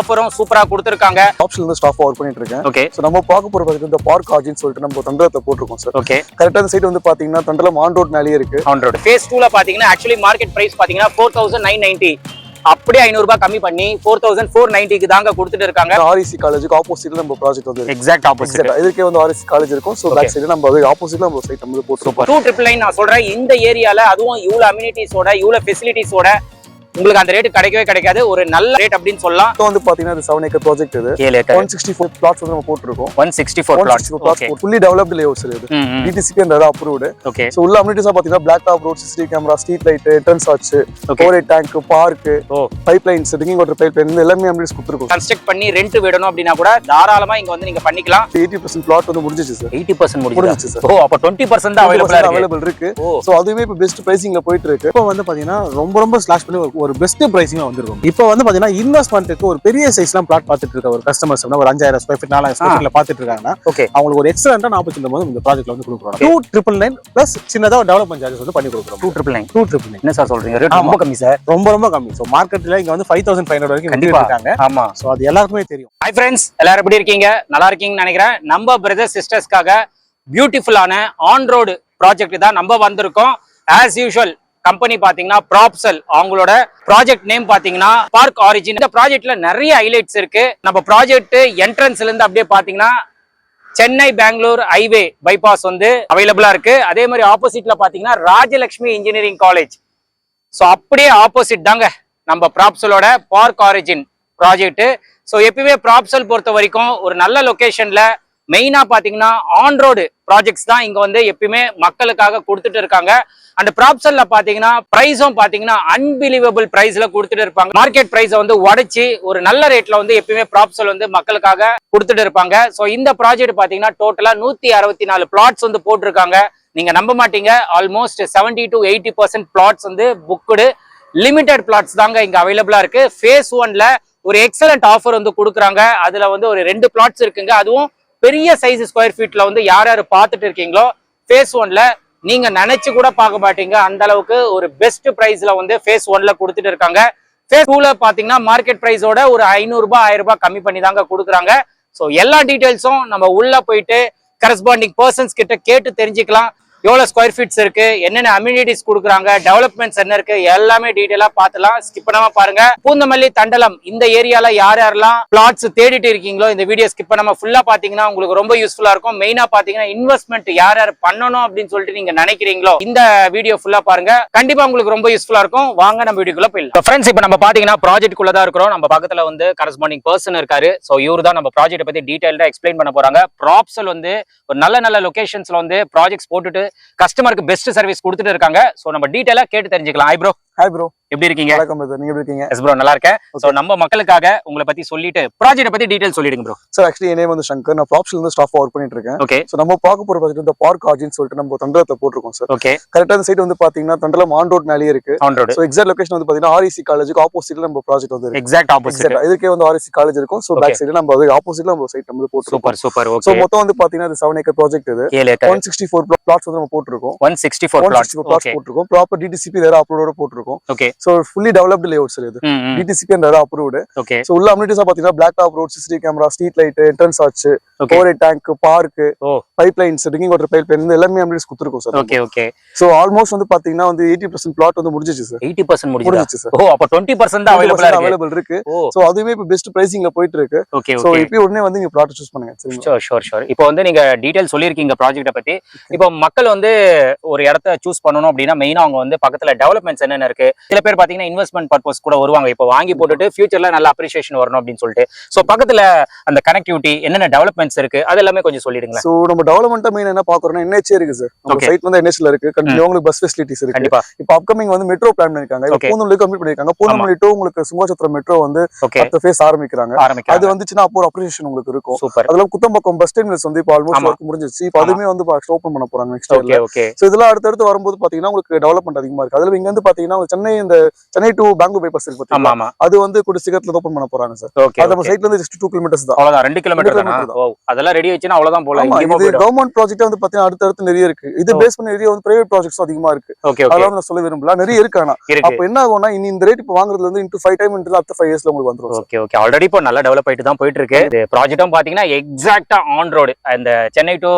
ஆஃபரும் சூப்பரா கொடுத்திருக்காங்க. ஆப்ஷன்ல இருந்து ஸ்டாஃப் ஒர்க் பண்ணிட்டு இருக்கேன். ஓகே. சோ நம்ம பார்க்க போறது இந்த பார்க் ஆர்ஜின்னு சொல்லிட்டு நம்ம தண்டலத்தை போட்டுருக்கோம் சார். ஓகே. கரெக்டா இந்த சைடு வந்து பாத்தீங்கன்னா தண்டலம் ஆன் ரோட் மேலேயே இருக்கு. ஆன் ரோட் ஃபேஸ் 2ல பாத்தீங்கன்னா ஆக்சுவலி மார்க்கெட் பிரைஸ் பாத்தீங்கன்னா 4990, அப்படியே 500 ரூபாய் கம்மி பண்ணி 4490க்கு தாங்க கொடுத்துட்டு இருக்காங்க. ஆர்இசி காலேஜுக்கு ஆப்போசிட்ல நம்ம ப்ராஜெக்ட் வந்து எக்ஸாக்ட் ஆப்போசிட். இதுக்கே வந்து ஆர்இசி காலேஜ் இருக்கும். சோ பேக் சைடுல நம்ம ஆப்போசிட்ல நம்ம சைட் நம்ம போட்டுருக்கோம். 2999 நான் சொல்றேன். இந்த ஏரியால அதுவும் இவ்வளவு அம்யூனிட்டிஸோட இவ்வளவு ஃபெசிலிட்டிஸோட உங்களுக்கு அந்த ரேட் கிடைக்கவே கிடைக்காது. ஒரு நல்ல ரேட் அப்படின்னு சொல்லலாம். இப்போ வந்து பாத்தீங்கன்னா இது 7 ஏக்கர் ப்ராஜெக்ட் இது. 164 பிளாட்ஸ் வந்து நம்ம போட்டுருக்கோம். 164 plots. Okay. Fully developed layouts இது. DTCP and approved. Okay. So உள்ள அம்யூனிட்டிஸா பாத்தீங்கன்னா black top road, CCTV camera, street light, entrance arch, storage tank, park, pipelines, drinking water pipeline எல்லாமே அம்யூனிட்டிஸ் கொடுத்துருக்கோம். கன்ஸ்ட்ரக்ட் பண்ணி ரெண்ட் விடணும் அப்படினா கூட தாராளமா இங்க வந்து நீங்க பண்ணிக்கலாம். 80% பிளாட் வந்து முடிஞ்சிச்சு சார். 80% முடிஞ்சிச்சு சார். ஓ அப்ப 20% தான் அவேலபிள் இருக்கு. சோ அதுவே இப்ப பெஸ்ட் பிரைசிங்ல போயிட்டு இருக்கு. இப்போ வந்து பாத்தீங்கன்னா ரொம்ப ஸ்லாஷ் பண்ணி ஒரு பெஸ்ட் பிரைசிங் வந்திருக்கும். இப்போ வந்து பாத்தீங்கன்னா இன்வெஸ்ட்மென்ட்க்கு ஒரு பெரிய சைஸ்லாம் பிளாட் பார்த்துட்டு இருக்க ஒரு கஸ்டமர்ஸ் ஒரு 5000 ஸ்கொயர் ஃபீட் 4000 ஸ்கொயர் ஃபீட்ல பார்த்துட்டு இருக்காங்கன்னா அவங்களுக்கு ஒரு எக்ஸலென்ட்டான ஆப்பர்ச்சுனிட்டி வந்து இந்த ப்ராஜெக்ட்ல வந்து கொடுக்குறோம். 2999 பிளஸ் சின்னதா டெவலப்மென்ட் சார்ஜஸ் வந்து பண்ணி கொடுக்குறோம். 2999 என்ன சார் சொல்றீங்க? ரேட் ரொம்ப கம்மி சார். ரொம்ப கம்மி. சோ மார்க்கெட்ல இங்க வந்து 5500 வரைக்கும் கண்டிப்பா இருக்காங்க. ஆமா. சோ அது எல்லாருக்குமே தெரியும். ஹாய் ஃப்ரெண்ட்ஸ், எல்லாரும் எப்படி இருக்கீங்க? நல்லா இருக்கீங்கன்னு நினைக்கிறேன். நம்ம பிரதர்ஸ் சிஸ்டர்ஸ்க்காக பியூட்டிஃபுல்லான ஆன் ரோடு ப்ராஜெக்ட் தான் நம்ம வந்திருக்கோம். ஆஸ் யூஷுவல் கம்பெனி பாத்தீங்கன்னா ப்ராப்சல், அவங்களோட ப்ராஜெக்ட் நேம் பாத்தீங்கன்னா பார்க் ஆரிஜின். இந்த ப்ராஜெக்ட்ல நிறைய ஹைலைட்ஸ் இருக்கு. நம்ம ப்ராஜெக்ட் என்ட்ரன்ஸ்ல இருந்து அப்படியே பாத்தீங்கன்னா சென்னை பெங்களூர் ஹைவே பைபாஸ் வந்து அவைலபிளா இருக்கு. அதே மாதிரி ஆப்போசிட்ல பாத்தீங்கன்னா ராஜலட்சுமி இன்ஜினியரிங் காலேஜ். ஸோ அப்படியே ஆப்போசிட் தாங்க நம்ம ப்ராப்சலோட பார்க் ஆரிஜின் ப்ராஜெக்ட். ஸோ எப்பயுமே ப்ராப்சல் பொறுத்த வரைக்கும் ஒரு நல்ல லொகேஷன்ல மெயினா பாத்தீங்கன்னா ஆன் ரோடு ப்ராஜெக்ட்ஸ் தான் இங்க வந்து எப்பயுமே மக்களுக்காக கொடுத்துட்டு இருக்காங்க. அந்த ப்ராப்சல்ல பாத்தீங்கன்னா பிரைஸும் பாத்தீங்கன்னா அன்பிலீவபிள் பிரைஸ்ல கொடுத்துட்டு இருப்பாங்க. மார்க்கெட் பிரைஸை வந்து உடைச்சி ஒரு நல்ல ரேட்ல வந்து எப்பயுமே ப்ராப்சல் வந்து மக்களுக்காக கொடுத்துட்டு இருப்பாங்க. ஸோ இந்த ப்ராஜெக்ட் பாத்தீங்கன்னா டோட்டலா 164 பிளாட்ஸ் வந்து போட்டிருக்காங்க. நீங்க நம்ப மாட்டீங்க, ஆல்மோஸ்ட் 70 to 80% பிளாட்ஸ் வந்து புக்குடு லிமிடெட் பிளாட்ஸ் தாங்க இங்க அவைலபிளா இருக்கு. ஃபேஸ் 1ல ஒரு எக்ஸலண்ட் ஆஃபர் வந்து கொடுக்குறாங்க. அதுல வந்து ஒரு 2 பிளாட்ஸ் இருக்குங்க. அதுவும் பெரிய சைஸ் ஸ்கொயர் ஃபீட்ல வந்து யார் யார் பார்த்துட்டு இருக்கீங்களோ ஃபேஸ் 1ல நீங்க நினைச்சு கூட பார்க்க மாட்டீங்க. அந்த அளவுக்கு ஒரு பெஸ்ட் பிரைஸ்ல வந்து ஃபேஸ் 1ல கொடுத்துட்டு இருக்காங்க. ஃபேஸ் 2ல பாத்தீங்கன்னா மார்க்கெட் பிரைஸோட ஒரு 500 ரூபாய் 1000 ரூபாய் கம்மி பண்ணி தாங்க கொடுக்குறாங்க. ஸோ எல்லா டீடைல்ஸும் நம்ம உள்ள போயிட்டு கரஸ்பாண்டிங் பர்சன்ஸ் கிட்ட கேட்டு தெரிஞ்சுக்கலாம். எவ்வளவு ஸ்கொயர் ஃபீட்ஸ் இருக்கு, என்னென்ன அம்யூனிட்டிஸ் கொடுக்குறாங்க, டெவலப்மெண்ட்ஸ் என்ன இருக்கு, எல்லாமே டீடைலா பார்த்துலாம். ஸ்கிப் பண்ணாம பாருங்க. பூந்தமல்லி, தண்டலம் இந்த ஏரியால யார் யாரெல்லாம் பிளாட்ஸ் தேடிட்டு இருக்கீங்களோ இந்த வீடியோ ஸ்கிப் பண்ணாம ஃபுல்லா பாத்தீங்கன்னா உங்களுக்கு ரொம்ப யூஸ்ஃபுல்லா இருக்கும். மெயினா பாத்தீங்கன்னா இன்வெஸ்ட்மெண்ட் யார் யார் பண்ணணும் அப்படின்னு சொல்லிட்டு நீங்க நினைக்கிறீங்களோ இந்த வீடியோ ஃபுல்லா பாருங்க. கண்டிப்பா உங்களுக்கு ரொம்ப யூஸ்ஃபுல்லா இருக்கும். வாங்க நம்ம வீடியோக்குள்ள போயிடலாம். ஃப்ரெண்ட்ஸ், இப்போ நம்ம பாத்தீங்கன்னா ப்ராஜெக்ட் குள்ள தான் இருக்கிறோம். நம்ம பக்கத்துல வந்து கரஸ்பாண்டிங் பர்சன் இருக்காரு. ஸோ இவரு தான் நம்ம ப்ராஜெக்ட் பத்தி டீடைல்டா எக்ஸ்பிளைன் பண்ண போறாங்க. ப்ராப்சல் வந்து ஒரு நல்ல லொகேஷன்ஸ்ல வந்து ப்ராஜெக்ட்ஸ் போட்டுட்டு கஸ்டமருக்கு பெஸ்ட் சர்வீஸ் கொடுத்துட்டு இருக்காங்க. சோ நம்ம டீடைலா கேட்டு தெரிஞ்சுக்கலாம். ஹாய் ப்ரோ, எப்படி இருக்கீங்க? வணக்கம் பிரதர், நீங்க எப்படி இருக்கீங்க? எஸ் ப்ரோ, நல்லா இருக்கேன். சோ நம்ம மக்களுக்காக உங்களை பத்தி சொல்லிட்டு ப்ராஜெக்ட் பத்தி டீடைல் சொல்லிடுங்க ப்ரோ. சார் ஆக்சுவலி என் நேம் வந்து சங்கர். நான் ப்ராப்சல் இருந்து ஸ்டாஃப் ஒர்க் பண்ணிட்டு இருக்கேன். ஓகே. சோ நம்ம பார்க்க போற ப்ராஜெக்ட் இந்த பார்க் ஆர்ஜின்னு சொல்லிட்டு நம்ம தண்டலத்தை போட்டுருக்கோம் சார். ஓகே. கரெக்டா இந்த சைடு வந்து பாத்தீங்கன்னா தண்டலம் ஆன் ரோட் மேலேயே இருக்கு. On road. So exact location வந்து பாத்தீங்கன்னா ஆர்இசி காலேஜுக்கு ஆப்போசிட்ல நம்ம ப்ராஜெக்ட் வந்து எக்ஸாக்ட் ஆப்போசிட். இதுக்கே வந்து ஆர்இசி காலேஜ் இருக்கும். சோ பேக் சைடுல நம்ம ஆப்போசிட்ல நம்ம சைட் நம்ம போட்டுருக்கோம். சூப்பர். ஓகே. சோ மொத்தம் வந்து பாத்தீங்கன்னா இது 7 ஏக்கர் ப்ராஜெக்ட் இது. 164 பிளாட்ஸ் வந்து நம்ம போட்டுருக்கோம். 164 பிளாட்ஸ் போட்டுருக்கோம். ப்ராப்பர் டிடிசிபி அப்ரூவோட போட்டுருக்கோம். Okay. So fully developed layouts இது. DTCP and approved. Okay. So உள்ள அம்யூனிட்டிஸா பாத்தீங்கன்னா black top road, CCTV camera, street light, entrance arch, storage tank, park, pipelines, drinking water pipeline எல்லாமே அம்யூனிட்டிஸ் கொடுத்துருக்கோம் சார். ஓகே. சோ ஆல்மோஸ்ட் வந்து பாத்தீங்கன்னா வந்து 80% plot வந்து முடிஞ்சிச்சு சார். 80% முடிஞ்சிச்சு சார். ஓ அப்ப 20% தான் அவைலபிள் இருக்கு. சோ அதுவே இப்ப பெஸ்ட் பிரைசிங்ல போயிட்டு இருக்கு. ஓகே. சோ இப்போ உடனே வந்து நீங்க பிளாட் சூஸ் பண்ணுங்க. ஷூர். இப்போ வந்து நீங்க டீடைல் சொல்லிருக்கீங்க ப்ராஜெக்ட்ட பத்தி. இப்போ மக்கள் வந்து ஒரு இடத்த சூஸ் பண்ணனும் அப்படினா மெயினா அவங்க வந்து பக்கத்துல டெவலப்மென்ட்ஸ் என்னென்ன இருக்கு. சில பேர் பாத்தீங்கன்னா இன்வெஸ்ட்மென்ட் பர்பஸ் கூட வருவாங்க. இப்போ வாங்கி போட்டுட்டு ஃபியூச்சர்ல நல்ல அப்ரிசியேஷன் வரணும் அப்படின்னு சொல்லிட்டு. சோ பக்கத்துல அந்த கனெக்டிவிட்டி என்னென்ன டெவலப்மென்ட்ஸ் இருக்கு அது எல்லாமே கொஞ்சம் சொல்லிடுங்க. சோ நம்ம டெவலப்மென்ட் மெயின் என்ன பாக்குறோம்னா என்ஹெச் இருக்கு சார். நம்ம சைட் வந்து என்ஹெச்ல இருக்கு. கண்டிப்பா உங்களுக்கு பஸ் ஃபெசிலிட்டிஸ் இருக்கு. இப்போ அப்கமிங் வந்து மெட்ரோ பிளான் பண்ணிருக்காங்க. இப்போ பூந்தமல்லி கம்ப்ளீட் பண்ணிருக்காங்க. பூந்தமல்லி டு உங்களுக்கு சுங்கச்சத்திரம் மெட்ரோ வந்து அடுத்த ஃபேஸ் ஆரம்பிக்கிறாங்க. அது வந்துச்சுன்னா அப்போ அப்ரிசியேஷன் உங்களுக்கு இருக்கும். அதெல்லாம் குத்தம்பக்கம் பஸ் டெர்மினஸ் வந்து இப்போ ஆல்மோஸ்ட் வர்க் முடிஞ்சிருச்சு. இப்போ அதுமே வந்து ஓபன் பண்ண போறாங்க நெக்ஸ்ட் இயர்ல. சோ இதெல்லாம் அடுத்து வரும்போது பாத்தீங்கன்னா உங்களுக்கு டெவலப்மென்ட் அதிகமா இருக்கு. அதுல இங்க வந்து பாத்தீங்கன்னா சென்னை இந்த சென்னை டு பெங்களூர் பைபாஸ் இருக்கு ஆமா பாத்தீங்களா, ஆமா அது வந்து கூட சீக்கிரத்துல ஓபன் பண்ண போறாங்க சார். ஓகே அது நம்ம சைட்ல இருந்து ஜஸ்ட் 2 கிலோமீட்டர்ஸ் தான். அவ்வளவுதான் 2 கிலோமீட்டர் தானா? kilometer ஓ அதெல்லாம் ரெடி ஆயிடுச்சுனா அவ்வளவுதான் போல. ஆமா, இங்க இது கவர்மெண்ட் ப்ராஜெக்ட் வந்து பாத்தீங்கன்னா அடுத்து நிறைய இருக்கு. இது பேஸ் பண்ண ஏரியா வந்து பிரைவேட் ப்ராஜெக்ட்ஸ் அதிகமா இருக்கு. ஓகே ஓகே அதெல்லாம் நான் சொல்ல விரும்பல, நிறைய இருக்கு. ஆனா இருக்கு. அப்ப என்ன ஆகும்னா இந்த ரேட் இப்ப வாங்குறதுல இருந்து into 5 டைம் into after 5 yearsல உங்களுக்கு வந்துரும். ஓகே ஓகே ஆல்ரெடி இப்போ நல்லா டெவலப் ஆயிட்டு தான் போயிட்டு இருக்கு. இது ப்ராஜெக்ட்டும் பாத்தீங்கன்னா எக்ஸாக்ட்டா ஆன் ரோடு, அந்த சென்னை டு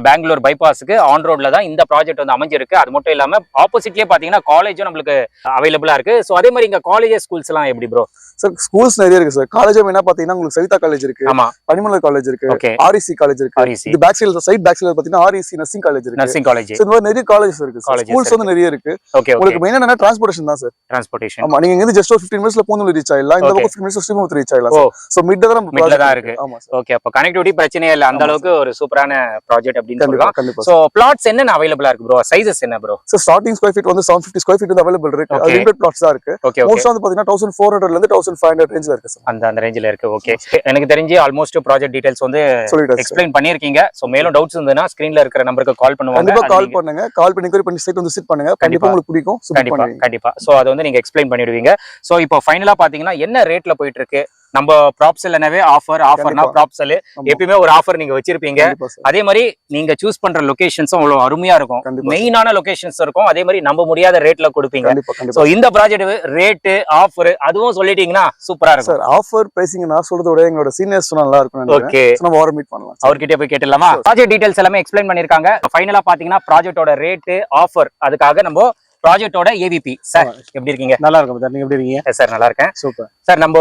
பெங்களூர் பைபாஸ்க்கு ஆன் ரோட்ல தான் இந்த ப்ராஜெக்ட் வந்து அமைஞ்சிருக்கு. அது மட்டும் இல்லாம ஆப்போசிட்லயே பாத்தீங்கன்னா காலேஜும் நம்மளுக்கு அவைலபிளா இருக்கு. சோ அதே மாதிரி இங்க காலேஜஸ் ஸ்கூல்ஸ் எல்லாம் எப்படி ப்ரோ? சார் ஸ்கூல்ஸ் நிறைய இருக்கு சார். காலேஜ் என்ன பாத்தீங்கன்னா உங்களுக்கு சவிதா காலேஜ் இருக்கு, ஆமா பனிமலர் காலேஜ் இருக்கு, ஓகே ஆர்இசி காலேஜ் இருக்கு. REC இது பேக் சைடு பாத்தீங்கன்னா ஆர்இசி நர்சிங் காலேஜ் இருக்கு. Nursing college. சோ இந்த மாதிரி நிறைய காலேஜஸ் இருக்கு. ஸ்கூல்ஸ் வந்து நிறைய இருக்கு. ஓகே ஓகே உங்களுக்கு மெயினா என்ன டிரான்ஸ்போர்ட்டேஷன் தான் சார். டிரான்ஸ்போர்ட்டேஷன். ஆமா, நீங்க இங்க ஜஸ்ட் 15 மினிட்ஸ்ல பூந்தமல்லி ரீச் ஆயிடலாம். இந்த பக்கம் 15 மினிட்ஸ்ல ஸ்ரீமுகத்து ரீச் ஆயிடலாம் சார். சோ மிட்ல தான் மிட்ல தான் இருக்கு. ஆமா சார். ஓகே அப்ப கனெக்டிவிட்டி பிரச்சனையே இல்ல, அந்த அளவுக்கு ஒரு சூப்பரான ப்ராஜெக்ட் அப்படின்னு சொல்லலாம். கண்டிப்பா. சோ பிளாட்ஸ் என்னென்ன அவைலபிளா இருக்கு ப்ரோ? சைஸஸ் என்ன bro? Sir starting square feet வந்து 750 ஸ்கொயர் ஃபீட் வந்து அவைலபிள் இருக்கு. அது லிமிடெட் பிளாட்ஸ் தான் இருக்கு. ஓகே ஓகே மோஸ்ட் வந்து பாத்தீங்கன்னா 1400 ல இருந்து 1500 ரேஞ்ச்ல இருக்கு சார். அந்த ரேஞ்சில இருக்கு. ஓகே எனக்கு தெரிஞ்சு ஆல்மோஸ்ட் ப்ராஜெக்ட் டீடைல்ஸ் வந்து சொல்லிட்டேன், எக்ஸ்பிளைன் பண்ணிருக்கீங்க. சோ மேலும் டவுட்ஸ் இருந்ததுன்னா ஸ்கிரீன்ல இருக்கிற நம்பருக்கு கால் பண்ணுவாங்க. கண்டிப்பா கால் பண்ணுங்க. கால் பண்ணி query பண்ணி சைட் வந்து விசிட் பண்ணுங்க. கண்டிப்பா உங்களுக்கு பிடிக்கும். கண்டிப்பா கண்டிப்பா. சோ அது வந்து நீங்க எக்ஸ்பிளைன் பண்ணிடுவீங்க. சோ இப்போ ஃபைனலா பாத்தீங்கன்னா என்ன ரேட்ல போயிட்டு இருக்கு? நம்ம ப்ராப்சல் என்னவே ஆஃபர்னா ப்ராப்சல் எப்பயுமே ஒரு ஆஃபர் நீங்க வச்சிருப்பீங்க. அதே மாதிரி நீங்க சூஸ் பண்ற லொகேஷன்ஸும் அவ்வளவு அருமையா இருக்கும். மெயினான லொகேஷன்ஸ் இருக்கும். அதே மாதிரி நம்ம முடியாத ரேட்ல கொடுப்பீங்க. சோ இந்த ப்ராஜெக்ட் ரேட் ஆஃபர் அதுவும் சொல்லிட்டீங்கன்னா சூப்பரா இருக்கும் சார். ஆஃபர் பிரைசிங் நான் சொல்றத விட எங்களோட சீனியர்ஸ் சொன்னா நல்லா இருக்கும். ஓகே நம்ம வர மீட் பண்ணலாம். அவர்கிட்ட போய் கேட்டலாமா? ப்ராஜெக்ட் டீடைல்ஸ் எல்லாமே எக்ஸ்பிளைன் பண்ணிருக்காங்க. ஃபைனலா பாத்தீங்கன்னா ப்ராஜெக்ட்டோட ரேட் ஆஃபர் அதுக்காக நம்ம ப்ராஜெக்ட்டோட ஏவிபி சார் எப்படி இருக்கீங்க? நல்லா இருக்கும் சார். நீங்க எப்படி இருக்கீங்க? சார் நல்லா இருக்கேன். Super sir. நம்ம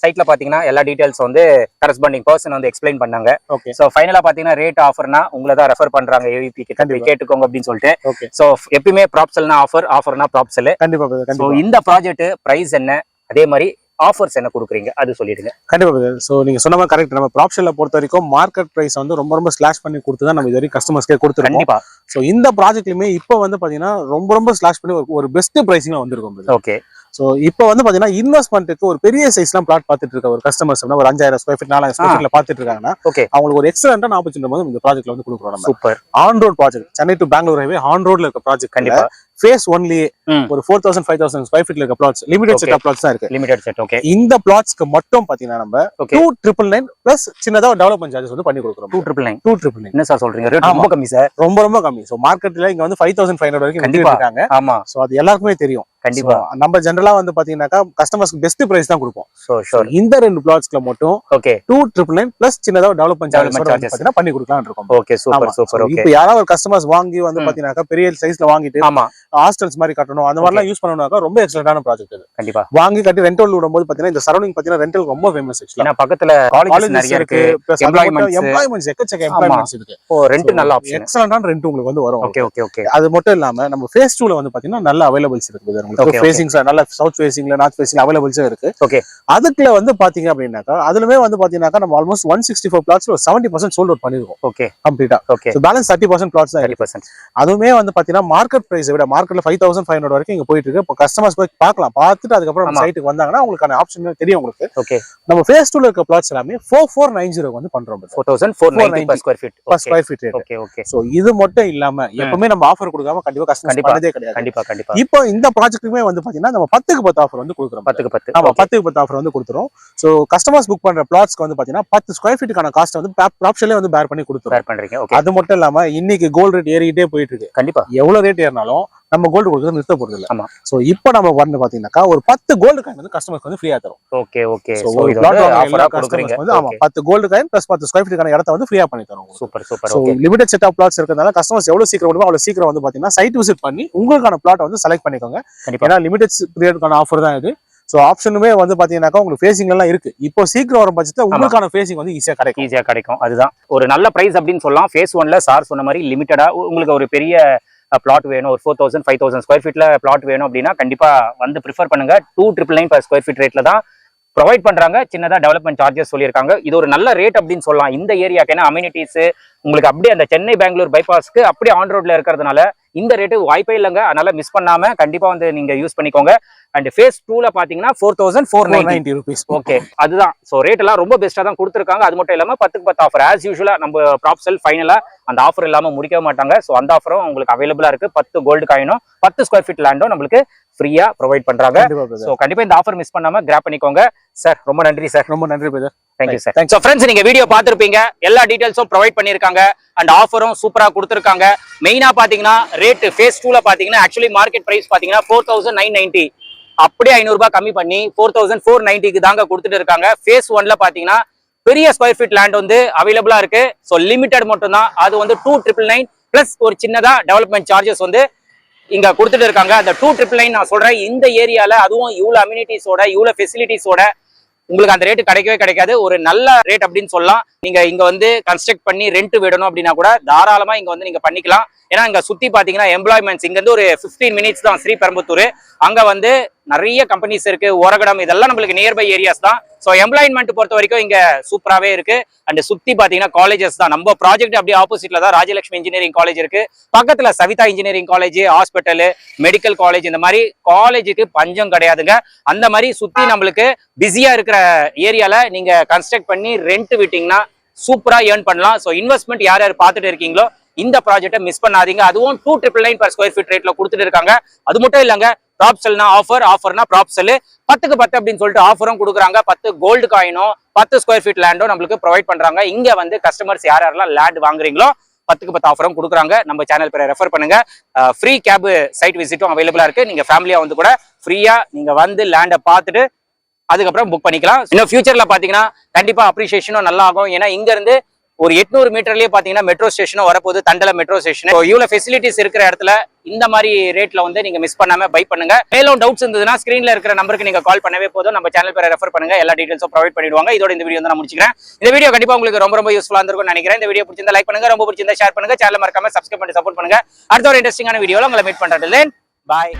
சைட்ல பாத்தீங்கன்னா எல்லா டீடைல்ஸ் வந்து கரஸ்பாண்டிங் பர்சன் வந்து எக்ஸ்பிளைன் பண்ணாங்க. ஓகே. சோ ஃபைனலா பாத்தீங்கன்னா ரேட் ஆஃபர்னா உங்களை தான் ரெஃபர் பண்றாங்க ஏவிபி கிட்ட போய் கேட்டுக்கோங்க அப்படின்னு சொல்லிட்டு. ஓகே. சோ எப்பயுமே ப்ராப்சல்னா ஆஃபர்னா ப்ராப்சல். கண்டிப்பா சோ கண்டிப்பா. இந்த ப்ராஜெக்ட் பிரைஸ் என்ன, அதே மாதிரி ஆஃபர்ஸ் என்ன கொடுக்குறீங்க அது சொல்லிடுங்க. கண்டிப்பா. சோ நீங்க சொன்ன மாதிரி கரெக்ட். நம்ம ப்ராப்ஷன்ல பொறுத்த வரைக்கும் மார்க்கெட் பிரைஸ் வந்து ரொம்ப ஸ்லாஷ் பண்ணி கொடுத்து தான் நம்ம இது வரைக்கும் கஸ்டமர்ஸ்க்கே கொடுத்துருக்கோம். கண்டிப்பா. சோ இந்த ப்ராஜெக்ட்லயுமே இப்போ வந்து பாத்தீங்கன்னா ரொம்ப ஸ்லாஷ் பண்ணி ஒரு பெஸ்ட் பிரைசிங்ல வந்திருக்கும். ஓகே. சோ இப்போ வந்து பாத்தீங்கன்னா இன்வெஸ்ட்மெண்ட்டுக்கு ஒரு பெரிய சைஸ்லாம் பிளாட் பாத்துட்டு இருக்க ஒரு கஸ்டமர்ஸ் ஒரு 5000 ஸ்கொயர் ஃபீட் 4000 ஸ்கொயர் ஃபீட்ல பாத்துட்டு இருக்காங்கன்னா ஓகே அவங்களுக்கு ஒரு எக்ஸலென்ட்டான ஆப்பர்ச்சுனிட்டி வந்து இந்த ப்ராஜெக்ட்ல வந்து கொடுக்குறோம். நம்ம super on road project, Chennai to Bangalore highway on ரோட்ல இருக்க ப்ராஜெக்ட். கண்டிப்பா. ஃபேஸ் 1லயே ஒரு 4000 5000 ஸ்கொயர் ஃபீட்ல இருக்க flats, limited set of flats தான் இருக்கு. Limited set. ஓகே. இந்த பிளாட்ஸ்க்கு மட்டும் பாத்தீங்கன்னா நம்ம 2999 பிளஸ் சின்னதா டெவலப்மென்ட் சார்ஜஸ் வந்து பண்ணி கொடுக்குறோம். 2999 என்ன சார் சொல்றீங்க? ரேட் ரொம்ப கம்மி சார். ரொம்ப கம்மி. சோ மார்க்கெட்ல இங்க வந்து 5500 வரைக்கும் கண்டிப்பா இருக்காங்க. ஆமா. சோ அது எல்லாருக்குமே தெரியும். கண்டிப்பா. நம்ம ஜெனரலா வந்து பாத்தீங்கன்னாக்கா கஸ்டமர்ஸ்க்கு பெஸ்ட் பிரைஸ் தான் கொடுப்போம். So sure. இந்த ரெண்டு பிளாட்ஸ்ல மட்டும் ஓகே 2999 பிளஸ் சின்னதா டெவலப்மென்ட் சார்ஜஸ் பாத்தீங்கன்னா பண்ணி கொடுக்கலாம்னு இருக்கோம். Okay super super. ஓகே. இப்போ யாராவது ஒரு கஸ்டமர்ஸ் வாங்கி வந்து பாத்தீங்கன்னாக்கா பெரிய சைஸ்ல வாங்கிட்டு ஆமா ஹாஸ்டல்ஸ் மாதிரி கட்டணும் அந்த மாதிரிலாம் யூஸ் பண்ணனும்னாக்கா ரொம்ப எக்ஸலென்ட்டான ப்ராஜெக்ட் இது. கண்டிப்பா. வாங்கி கட்டி ரெண்டல் விடும்போது பாத்தீங்கன்னா இந்த சரௌண்டிங் பாத்தீங்கன்னா ரெண்டல் ரொம்ப ஃபேமஸ் ஆக்சுவலா. ஏன்னா பக்கத்துல காலேஜஸ் நிறைய இருக்கு, எம்ப்ளாய்மென்ட்ஸ் எக்கச்சக்க எம்ப்ளாய்மென்ட்ஸ் இருக்கு. ஓ ரெண்ட் நல்ல ஆப்ஷன். எக்ஸலென்ட்டான ரெண்ட் உங்களுக்கு வந்து வரும். Okay okay okay. அது மட்டும் இல்லாம நம்ம ஃபேஸ் 2ல வந்து பாத்தீங்கன்னா நல்ல அவைலபிள்ஸ் இருக்கு. உங்களுக்கு ஃபேசிங்ஸ் நல்ல சவுத் ஃபேசிங்ல நார்த் ஃபேசிங்ல அவைலபிள்ஸ் இருக்கு. ஓகே. அதுக்குள்ள வந்து பாத்தீங்க அப்படின்னாக்கா அதுலமே வந்து பாத்தீங்கன்னாக்கா நம்ம ஆல்மோஸ்ட் 164 பிளாட்ஸ்ல 70% சோல்ட் அவுட் பண்ணிருக்கோம். ஓகே கம்ப்ளீட்டா. ஓகே. சோ பேலன்ஸ் 30% பிளாட்ஸ் தான் 30%. அதுவுமே வந்து பாத்தீங்கன்னா மார்க்கெட் பிரைஸ் விட மார்க்கெட்ல 5500 வரைக்கும் இங்க போயிட்டு இருக்கு. இப்போ கஸ்டமர்ஸ் போய் பார்க்கலாம், பார்த்துட்டு அதுக்கப்புறம் நம்ம சைட்டுக்கு வந்தாங்கன்னா உங்களுக்கான ஆப்ஷன் தெரியும் உங்களுக்கு. ஓகே. நம்ம ஃபேஸ் 2ல இருக்க பிளாட்ஸ் எல்லாமே 4490 வந்து பண்றோம். 4490 per square feet. per square feet rate. Okay okay. So இது மட்டும் இல்லாம எப்பவுமே நம்ம ஆஃபர் கொடுக்காம கண்டிப்பா கஸ்டமர்ஸ் பண்ணதே கிடையாது. கண்டிப்பா கண்டிப்பா. இப்போ இந்த ப்ராஜெக்ட்டுமே வந்து பாத்தீங்கன்னா நம்ம 10க்கு 10 ஆஃபர் வந்து கொடுக்குறோம். 10க்கு 10. ஆமா 10க்கு 10 ஆஃபர் வந்து கொடுத்துறோம். சோ கஸ்டமர்ஸ் புக் பண்ற பிளாட்ஸ்க்கு வந்து பாத்தீங்கன்னா 10 ஸ்கொயர் ஃபீட்டுக்கான காஸ்ட் வந்து ப்ராப்ஷன்ல வந்து பேர் பண்ணி கொடுத்துறோம். பேர் பண்றீங்க. ஓகே. அது மட்டும் இல்லாம இன்னைக்கு கோல்ட் ரேட் ஏறிட்டே போயிட்டு இருக்கு. கண்டிப்பா. எவ்வளவு ரேட் ஏறினாலும் நம்ம கோல்டு கொடுக்கறது நிறுத்த போறது இல்ல. ஆமா. சோ இப்போ நம்ம வந்து பாத்தீங்கன்னாக்கா ஒரு 10 கோல்டு காயின் வந்து கஸ்டமர்ஸ்க்கு வந்து ஃப்ரீயா தரோம். Okay okay. சோ சோ இது பிளாட் ஆஃபரா கொடுக்குறீங்க. ஆமா 10 கோல்டு காயின் பிளஸ் 10 ஸ்கொயர் ஃபீட்டுக்கான இடத்தை வந்து ஃப்ரீயா பண்ணி தரோம். Super super. So limited set of plots இருக்கறதால கஸ்டமர்ஸ் எவ்வளவு சீக்கிரம் முடியுமோ அவ்வளவு சீக்கிரம் வந்து பாத்தீங்கன்னா சைட் விசிட் பண்ணி உங்களுக்கான பிளாட் வந்து செலக்ட் பண்ணிக்கோங்க. ஏன்னா லிமிடெட் பீரியட்கான ஆஃபர் தான் இது. சோ ஆப்ஷனுமே வந்து பாத்தீங்கன்னாக்கா உங்களுக்கு ஃபேசிங் எல்லாம் இருக்கு. இப்போ சீக்கிரம் வரும் பட்சத்துல உங்களுக்கான ஃபேசிங் வந்து ஈஸியா கிடைக்கும். அதுதான் ஒரு நல்ல பிரைஸ் அப்படின்னு சொல்லலாம். ஃபேஸ் 1ல சார் சொன்ன மாதிரி லிமிட்டடா உங்களுக்கு ஒரு பெரிய பிளாட் வேணும், ஒரு 4000 5000 ஸ்கொயர் ஃபீட்ல பிளாட் வேணும் அப்படின்னா கண்டிப்பா வந்து ப்ரிஃபர் பண்ணுங்க. 2999 per square feet ரேட்ல தான் ப்ரொவைட் பண்றாங்க. சின்னதா டெவலப்மெண்ட் சார்ஜஸ் சொல்லியிருக்காங்க. இது ஒரு நல்ல ரேட் அப்படின்னு சொல்லலாம் இந்த ஏரியாக்கு. ஏன்னா அம்யூனிட்டிஸ் உங்களுக்கு அப்படியே அந்த சென்னை பெங்களூர் பைபாஸ்க்கு அப்படியே ஆன் ரோட்ல இருக்கிறதுனால இந்த ரேட்டு வாய்ப்பே இல்லைங்க. அதனால மிஸ் பண்ணாம கண்டிப்பா வந்து நீங்க யூஸ் பண்ணிக்கோங்க. அண்ட் ஃபேஸ் 2ல பாத்தீங்கன்னா 4490 rupees. ஓகே, அதுதான். ஸோ ரேட் எல்லாம் ரொம்ப பெஸ்ட்டாக தான் கொடுத்துருக்காங்க. அது மட்டும் இல்லாமல் 10க்கு 10 ஆஃபர் ஆஸ் யூஸ்வலா நம்ம ப்ராப்சல் ஃபைனலா அந்த ஆஃபர் இல்லாம முடிக்க மாட்டாங்க. ஸோ அந்த ஆஃபரும் உங்களுக்கு அவைலபிளா இருக்கு. 10 கோல்டு காயினும் 10 ஸ்கொயர் ஃபீட் லேண்டும் நம்மளுக்கு ஃப்ரீயா ப்ரொவைட் பண்றாங்க. ஸோ கண்டிப்பா இந்த ஆஃபர் மிஸ் பண்ணாம கிராப் பண்ணிக்கோங்க சார். ரொம்ப நன்றி சார். ரொம்ப நன்றி brother. Thank you sir. So friends, நீங்க வீடியோ பார்த்துருப்பீங்க. எல்லா டீடைல்ஸும் ப்ரொவைட் பண்ணியிருக்காங்க அண்ட் ஆஃபரும் சூப்பரா கொடுத்துருக்காங்க. மெயினா பாத்தீங்கன்னா ரேட் ஃபேஸ் 2ல பாத்தீங்கன்னா ஆக்சுவலி மார்க்கெட் பிரைஸ் பாத்தீங்கன்னா 4990, அப்படியே 500 ரூபாய் கம்மி பண்ணி 4490க்கு தாங்க கொடுத்துட்டு இருக்காங்க. ஃபேஸ் 1ல பாத்தீங்கன்னா பெரிய ஸ்கொயர் ஃபீட் லேண்ட் வந்து அவைலபிளா இருக்கு. ஸோ லிமிடெட் மட்டும் தான். அது வந்து 2999 பிளஸ் ஒரு சின்னதா டெவலப்மெண்ட் சார்ஜஸ் வந்து இங்க கொடுத்துட்டு இருக்காங்க. அந்த 2999 நான் சொல்றேன், இந்த ஏரியால அதுவும் இவ்வளவு அம்யூனிட்டிஸோட இவ்வளவு ஃபெசிலிட்டிஸோட உங்களுக்கு அந்த ரேட் கிடைக்கவே கிடைக்காது. ஒரு நல்ல ரேட் அப்படின்னு சொல்லலாம். நீங்க இங்க வந்து கன்ஸ்ட்ரக்ட் பண்ணி ரெண்ட் விடணும் அப்படின்னா கூட தாராளமா இங்க வந்து நீங்க பண்ணிக்கலாம். ஏன்னா இங்க சுத்தி பாத்தீங்கன்னா எம்ப்ளாய்மெண்ட்ஸ் இங்க இருந்து ஒரு 15 மினிட்ஸ் தான் ஸ்ரீபெரும்புத்தூர். அங்க வந்து நிறைய கம்பெனிஸ் இருக்கு. ஓரகடம் இதெல்லாம் நம்மளுக்கு நியர்பை ஏரியாஸ் தான். ஸோ எம்ப்ளாய்மெண்ட் பொறுத்த வரைக்கும் இங்க சூப்பராகவே இருக்கு. அண்ட் சுத்தி பாத்தீங்கன்னா காலேஜஸ் தான். நம்ம ப்ராஜெக்ட் அப்படியே ஆப்போசிட்ல தான் ராஜலட்சுமி இன்ஜினியரிங் காலேஜ் இருக்கு. பக்கத்துல Savitha engineering college, hospital, medical college, இந்த மாதிரி காலேஜுக்கு பஞ்சம் கிடையாதுங்க. அந்த மாதிரி சுத்தி நம்மளுக்கு பிஸியா இருக்கிற ஏரியால நீங்க கன்ஸ்ட்ரக்ட் பண்ணி ரெண்ட் விட்டீங்கன்னா சூப்பரா ஏர்ன் பண்ணலாம். ஸோ இன்வெஸ்ட்மெண்ட் யார் யார் பார்த்துட்டு இருக்கீங்களோ இந்த ப்ராஜெக்ட்டை மிஸ் பண்ணாதீங்க. அதுவும் 2999 per ஸ்கொயர் ஃபீட் ரேட்ல கொடுத்துட்டு இருக்காங்க. அது மட்டும் இல்லைங்க, ப்ராப்செல்னா ஆஃபர்னா ப்ராப்செல் 10க்கு 10 அப்படின்னு சொல்லிட்டு ஆஃபரும் கொடுக்குறாங்க. 10 கோல்டு காயினும் 10 ஸ்கொயர் ஃபீட் லேண்டும் நம்மளுக்கு ப்ரொவைட் பண்றாங்க. இங்க வந்து கஸ்டமர்ஸ் யாரெல்லாம் லேண்ட் வாங்குறீங்களோ 10க்கு 10 ஆஃபரும் கொடுக்குறாங்க. நம்ம சேனல் பேரை ரெஃபர் பண்ணுங்க. ஃப்ரீ கேப் சைட் விசிட்டும் அவைலபிளா இருக்கு. நீங்க ஃபேமிலியா வந்து கூட ஃப்ரீயா நீங்க வந்து லேண்டை பார்த்துட்டு அதுக்கப்புறம் புக் பண்ணிக்கலாம். இன்னும் ஃபியூச்சர்ல பாத்தீங்கன்னா கண்டிப்பா அப்ரிசியேஷனும் நல்லா ஆகும். ஏன்னா இங்க இருந்து ஒரு 800 மீட்டர்லயே பாத்தீங்கன்னா மெட்ரோ ஸ்டேஷனும் வரப்போகுது, தண்டல மெட்ரோ ஸ்டேஷன். இவ்வளவு ஃபெசிலிட்டிஸ் இருக்கிற இடத்துல இந்த மாதிரி ரேட்ல வந்து நீங்க மிஸ் பண்ணாம பை பண்ணுங்க. மேலும் டவுட்ஸ் இருந்ததுன்னா ஸ்கிரீன்ல இருக்கிற நம்பருக்கு நீங்க கால் பண்ணவே போதும். நம்ம சேனல் பேரை ரெஃபர் பண்ணுங்க. எல்லா டீடைல்ஸும் ப்ரொவைட் பண்ணிடுவாங்க. இதோட இந்த வீடியோ வந்து நான் முடிச்சுக்கிறேன். இந்த வீடியோ கண்டிப்பா உங்களுக்கு ரொம்ப யூஸ்ஃபுல்லா இருந்திருக்கும்னு நினைக்கிறேன். இந்த வீடியோ பிடிச்சிருந்தா லைக் பண்ணுங்க, ரொம்ப பிடிச்சிருந்தா ஷேர் பண்ணுங்க, சேனல் மறக்காம சப்ஸ்கிரைப் பண்ணி சப்போர்ட் பண்ணுங்க. அடுத்த ஒரு இன்ட்ரெஸ்டிங்கான வீடியோல உங்களை மீட் பண்றேன். பாய்.